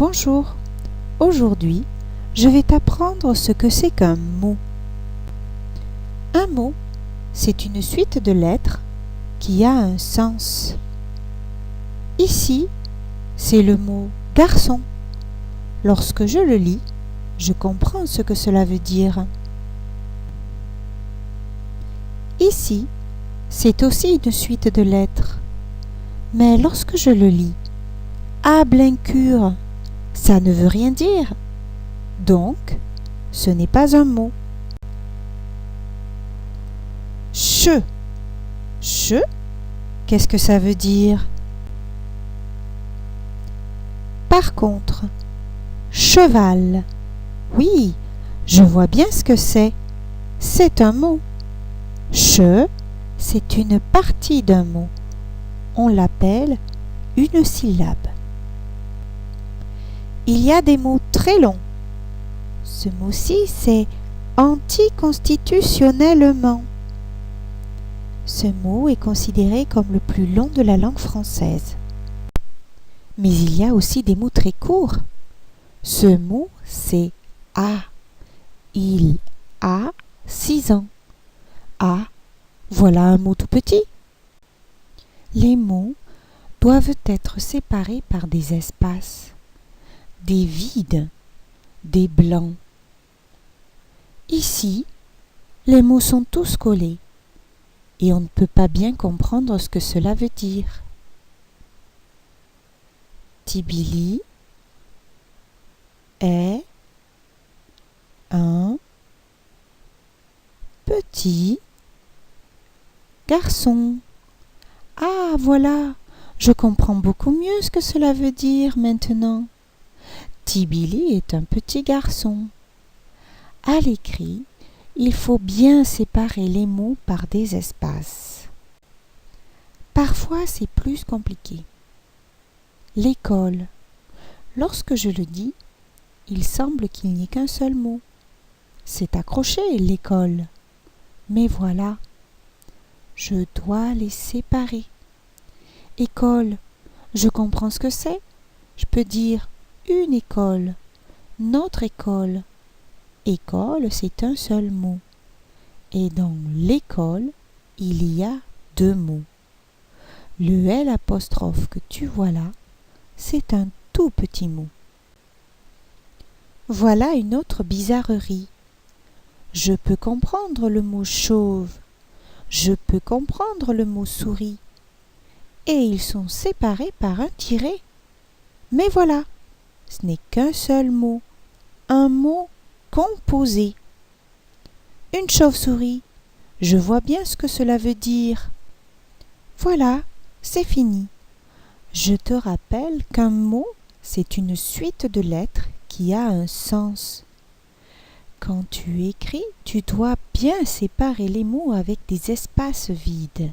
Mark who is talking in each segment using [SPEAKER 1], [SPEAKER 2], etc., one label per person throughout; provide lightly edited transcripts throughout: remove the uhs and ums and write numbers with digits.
[SPEAKER 1] Bonjour, aujourd'hui, je vais t'apprendre ce que c'est qu'un mot. Un mot, c'est une suite de lettres qui a un sens. Ici, c'est le mot garçon. Lorsque je le lis, je comprends ce que cela veut dire. Ici, c'est aussi une suite de lettres. Mais lorsque je le lis, Ablincourt, ça ne veut rien dire. Donc, ce n'est pas un mot. Che. Che, qu'est-ce que ça veut dire? Par contre, cheval. Oui, je vois bien ce que c'est. C'est un mot. Che, c'est une partie d'un mot. On l'appelle une syllabe. Il y a des mots très longs. Ce mot-ci, c'est anticonstitutionnellement. Ce mot est considéré comme le plus long de la langue française. Mais il y a aussi des mots très courts. Ce mot, c'est a. Il a 6 ans. A, voilà un mot tout petit. Les mots doivent être séparés par des espaces, des vides, des blancs. Ici, les mots sont tous collés et on ne peut pas bien comprendre ce que cela veut dire. Tibili est un petit garçon. Ah, voilà, je comprends beaucoup mieux ce que cela veut dire maintenant. Tibili est un petit garçon. À l'écrit, il faut bien séparer les mots par des espaces. Parfois, c'est plus compliqué. L'école. Lorsque je le dis, il semble qu'il n'y ait qu'un seul mot. C'est accroché, l'école. Mais voilà, je dois les séparer. École, je comprends ce que c'est. Je peux dire une école, notre école. École, c'est un seul mot. Et dans l'école, il y a 2 mots. Le L' que tu vois là, c'est un tout petit mot. Voilà une autre bizarrerie. Je peux comprendre le mot chauve. Je peux comprendre le mot souris. Et ils sont séparés par un tiret. Mais voilà, ce n'est qu'un seul mot. Un mot composé. Une chauve-souris. Je vois bien ce que cela veut dire. Voilà, c'est fini. Je te rappelle qu'un mot, c'est une suite de lettres qui a un sens. Quand tu écris, tu dois bien séparer les mots avec des espaces vides.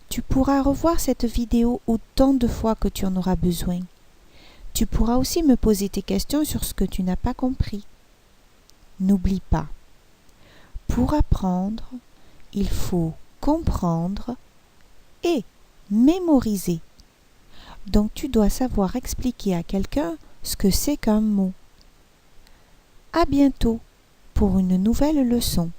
[SPEAKER 1] Tu pourras revoir cette vidéo autant de fois que tu en auras besoin. Tu pourras aussi me poser tes questions sur ce que tu n'as pas compris. N'oublie pas, pour apprendre, il faut comprendre et mémoriser. Donc tu dois savoir expliquer à quelqu'un ce que c'est qu'un mot. À bientôt pour une nouvelle leçon.